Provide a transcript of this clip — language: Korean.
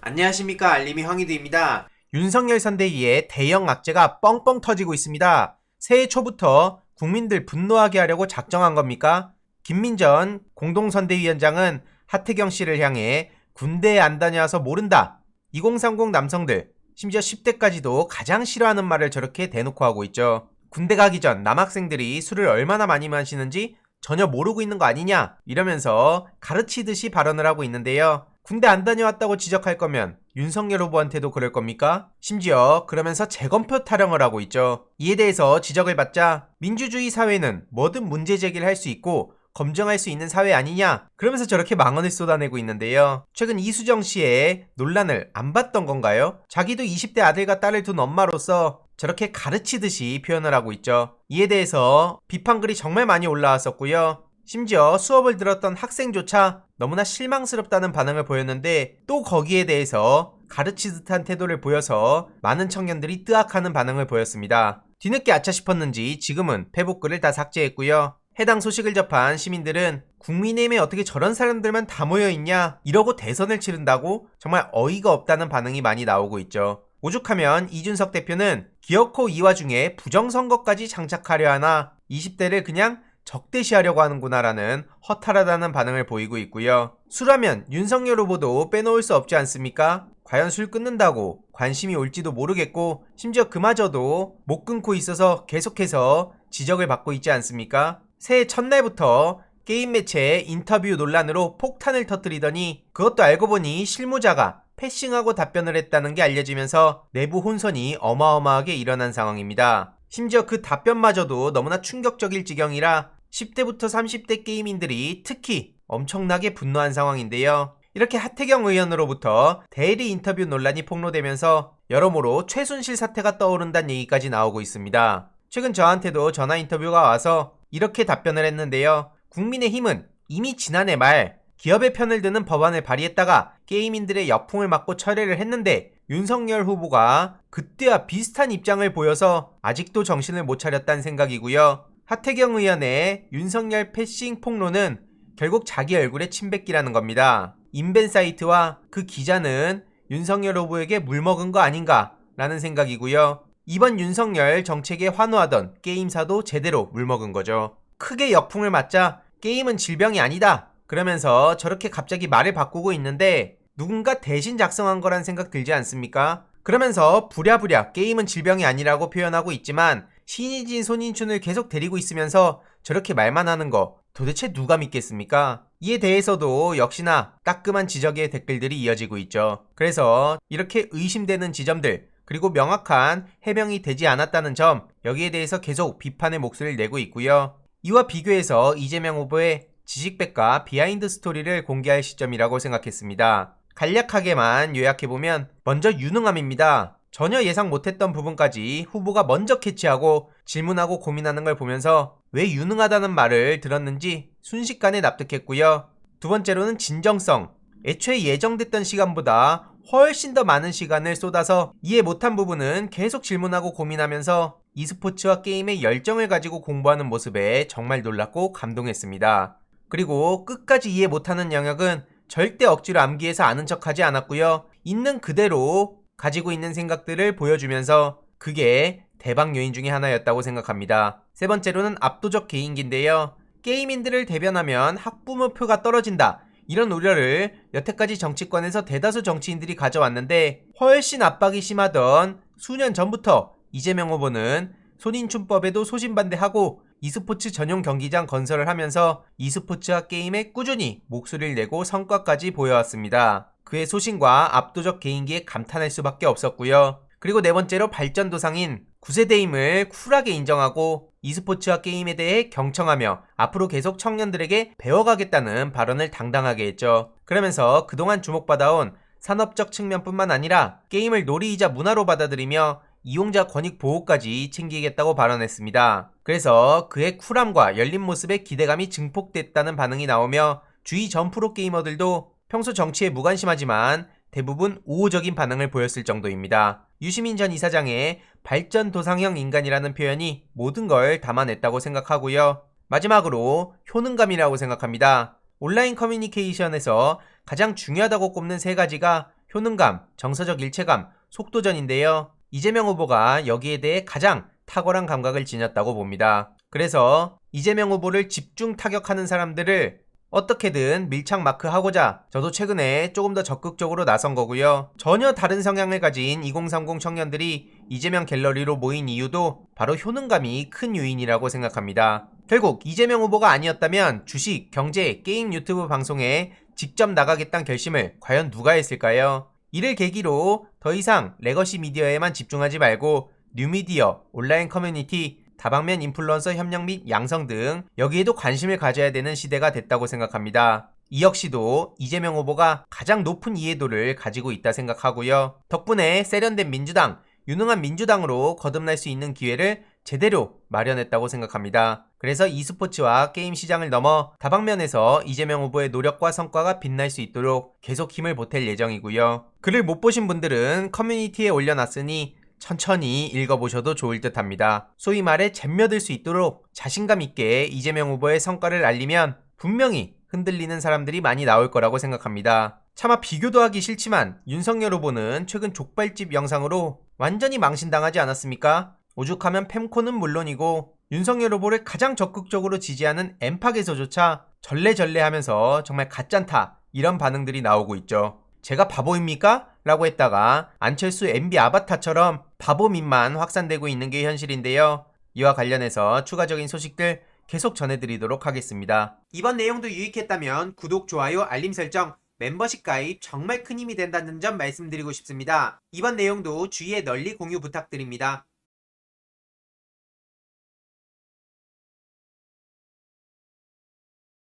안녕하십니까, 알림이 황희두입니다. 윤석열 선대위의 대형 악재가 뻥뻥 터지고 있습니다. 새해 초부터 국민들 분노하게 하려고 작정한 겁니까? 김민전 공동선대위원장은 하태경 씨를 향해 군대에 안 다녀와서 모른다. 2030 남성들, 심지어 10대까지도 가장 싫어하는 말을 저렇게 대놓고 하고 있죠. 군대 가기 전 남학생들이 술을 얼마나 많이 마시는지 전혀 모르고 있는 거 아니냐, 이러면서 가르치듯이 발언을 하고 있는데요. 군대 안 다녀왔다고 지적할 거면 윤석열 후보한테도 그럴 겁니까? 심지어 그러면서 재검표 타령을 하고 있죠. 이에 대해서 지적을 받자 민주주의 사회는 뭐든 문제 제기를 할 수 있고 검증할 수 있는 사회 아니냐, 그러면서 저렇게 망언을 쏟아내고 있는데요. 최근 이수정 씨의 논란을 안 봤던 건가요? 자기도 20대 아들과 딸을 둔 엄마로서 저렇게 가르치듯이 표현을 하고 있죠. 이에 대해서 비판글이 정말 많이 올라왔었고요. 심지어 수업을 들었던 학생조차 너무나 실망스럽다는 반응을 보였는데, 또 거기에 대해서 가르치듯한 태도를 보여서 많은 청년들이 뜨악하는 반응을 보였습니다. 뒤늦게 아차 싶었는지 지금은 페북글을 다 삭제했고요. 해당 소식을 접한 시민들은 국민의힘에 어떻게 저런 사람들만 다 모여있냐, 이러고 대선을 치른다고? 정말 어이가 없다는 반응이 많이 나오고 있죠. 오죽하면 이준석 대표는 기어코 이 와중에 부정선거까지 장착하려 하나 20대를 그냥 적대시하려고 하는구나라는 허탈하다는 반응을 보이고 있고요. 술하면 윤석열 후보도 빼놓을 수 없지 않습니까? 과연 술 끊는다고 관심이 올지도 모르겠고, 심지어 그마저도 못 끊고 있어서 계속해서 지적을 받고 있지 않습니까? 새해 첫날부터 게임 매체 인터뷰 논란으로 폭탄을 터뜨리더니 그것도 알고 보니 실무자가 패싱하고 답변을 했다는 게 알려지면서 내부 혼선이 어마어마하게 일어난 상황입니다. 심지어 그 답변마저도 너무나 충격적일 지경이라 10대부터 30대 게이민들이 특히 엄청나게 분노한 상황인데요. 이렇게 하태경 의원으로부터 대리 인터뷰 논란이 폭로되면서 여러모로 최순실 사태가 떠오른다는 얘기까지 나오고 있습니다. 최근 저한테도 전화 인터뷰가 와서 이렇게 답변을 했는데요. 국민의힘은 이미 지난해 말 기업의 편을 드는 법안을 발의했다가 게이민들의 역풍을 맞고 철회를 했는데, 윤석열 후보가 그때와 비슷한 입장을 보여서 아직도 정신을 못 차렸다는 생각이고요. 하태경 의원의 윤석열 패싱 폭로는 결국 자기 얼굴에 침 뱉기라는 겁니다. 인벤 사이트와 그 기자는 윤석열 후보에게 물먹은 거 아닌가 라는 생각이고요. 이번 윤석열 정책에 환호하던 게임사도 제대로 물먹은 거죠. 크게 역풍을 맞자 게임은 질병이 아니다 그러면서 저렇게 갑자기 말을 바꾸고 있는데, 누군가 대신 작성한 거란 생각 들지 않습니까? 그러면서 부랴부랴 게임은 질병이 아니라고 표현하고 있지만 신의진 손인춘을 계속 데리고 있으면서 저렇게 말만 하는 거 도대체 누가 믿겠습니까? 이에 대해서도 역시나 따끔한 지적의 댓글들이 이어지고 있죠. 그래서 이렇게 의심되는 지점들, 그리고 명확한 해명이 되지 않았다는 점, 여기에 대해서 계속 비판의 목소리를 내고 있고요. 이와 비교해서 이재명 후보의 지식백과 비하인드 스토리를 공개할 시점이라고 생각했습니다. 간략하게만 요약해보면 먼저 유능함입니다. 전혀 예상 못했던 부분까지 후보가 먼저 캐치하고 질문하고 고민하는 걸 보면서 왜 유능하다는 말을 들었는지 순식간에 납득했고요. 두 번째로는 진정성. 애초에 예정됐던 시간보다 훨씬 더 많은 시간을 쏟아서 이해 못한 부분은 계속 질문하고 고민하면서 e스포츠와 게임의 열정을 가지고 공부하는 모습에 정말 놀랐고 감동했습니다. 그리고 끝까지 이해 못하는 영역은 절대 억지로 암기해서 아는 척하지 않았고요. 있는 그대로 가지고 있는 생각들을 보여주면서 그게 대박 요인 중에 하나였다고 생각합니다. 세 번째로는 압도적 개인기인데요. 게이민들을 대변하면 학부모표가 떨어진다, 이런 우려를 여태까지 정치권에서 대다수 정치인들이 가져왔는데, 훨씬 압박이 심하던 수년 전부터 이재명 후보는 손인춘법에도 소신반대하고 e스포츠 전용 경기장 건설을 하면서 e스포츠와 게임에 꾸준히 목소리를 내고 성과까지 보여왔습니다. 그의 소신과 압도적 개인기에 감탄할 수밖에 없었고요. 그리고 네 번째로 발전도상인 9세대임을 쿨하게 인정하고 e스포츠와 게임에 대해 경청하며 앞으로 계속 청년들에게 배워가겠다는 발언을 당당하게 했죠. 그러면서 그동안 주목받아온 산업적 측면뿐만 아니라 게임을 놀이이자 문화로 받아들이며 이용자 권익 보호까지 챙기겠다고 발언했습니다. 그래서 그의 쿨함과 열린 모습에 기대감이 증폭됐다는 반응이 나오며 주위 전 프로게이머들도 평소 정치에 무관심하지만 대부분 우호적인 반응을 보였을 정도입니다. 유시민 전 이사장의 발전도상형 인간이라는 표현이 모든 걸 담아냈다고 생각하고요. 마지막으로 효능감이라고 생각합니다. 온라인 커뮤니케이션에서 가장 중요하다고 꼽는 세 가지가 효능감, 정서적 일체감, 속도전인데요. 이재명 후보가 여기에 대해 가장 탁월한 감각을 지녔다고 봅니다. 그래서 이재명 후보를 집중 타격하는 사람들을 어떻게든 밀착 마크하고자 저도 최근에 조금 더 적극적으로 나선 거고요. 전혀 다른 성향을 가진 2030 청년들이 이재명 갤러리로 모인 이유도 바로 효능감이 큰 요인이라고 생각합니다. 결국 이재명 후보가 아니었다면 주식, 경제, 게임 유튜브 방송에 직접 나가겠다는 결심을 과연 누가 했을까요? 이를 계기로 더 이상 레거시 미디어에만 집중하지 말고 뉴미디어, 온라인 커뮤니티, 다방면 인플루언서 협력 및 양성 등 여기에도 관심을 가져야 되는 시대가 됐다고 생각합니다. 이 역시도 이재명 후보가 가장 높은 이해도를 가지고 있다 생각하고요. 덕분에 세련된 민주당, 유능한 민주당으로 거듭날 수 있는 기회를 제대로 마련했다고 생각합니다. 그래서 e스포츠와 게임 시장을 넘어 다방면에서 이재명 후보의 노력과 성과가 빛날 수 있도록 계속 힘을 보탤 예정이고요. 글을 못 보신 분들은 커뮤니티에 올려놨으니 천천히 읽어보셔도 좋을 듯 합니다. 소위 말해 잼며들 수 있도록 자신감 있게 이재명 후보의 성과를 알리면 분명히 흔들리는 사람들이 많이 나올 거라고 생각합니다. 차마 비교도 하기 싫지만 윤석열 후보는 최근 족발집 영상으로 완전히 망신당하지 않았습니까? 오죽하면 fem코는 물론이고 윤석열 후보를 가장 적극적으로 지지하는 엠팍에서조차 절레절레하면서 정말 가짠타 이런 반응들이 나오고 있죠. 제가 바보입니까? 라고 했다가 안철수 MB 아바타처럼 바보민만 확산되고 있는 게 현실인데요. 이와 관련해서 추가적인 소식들 계속 전해드리도록 하겠습니다. 이번 내용도 유익했다면 구독, 좋아요, 알림 설정, 멤버십 가입 정말 큰 힘이 된다는 점 말씀드리고 싶습니다. 이번 내용도 주위에 널리 공유 부탁드립니다.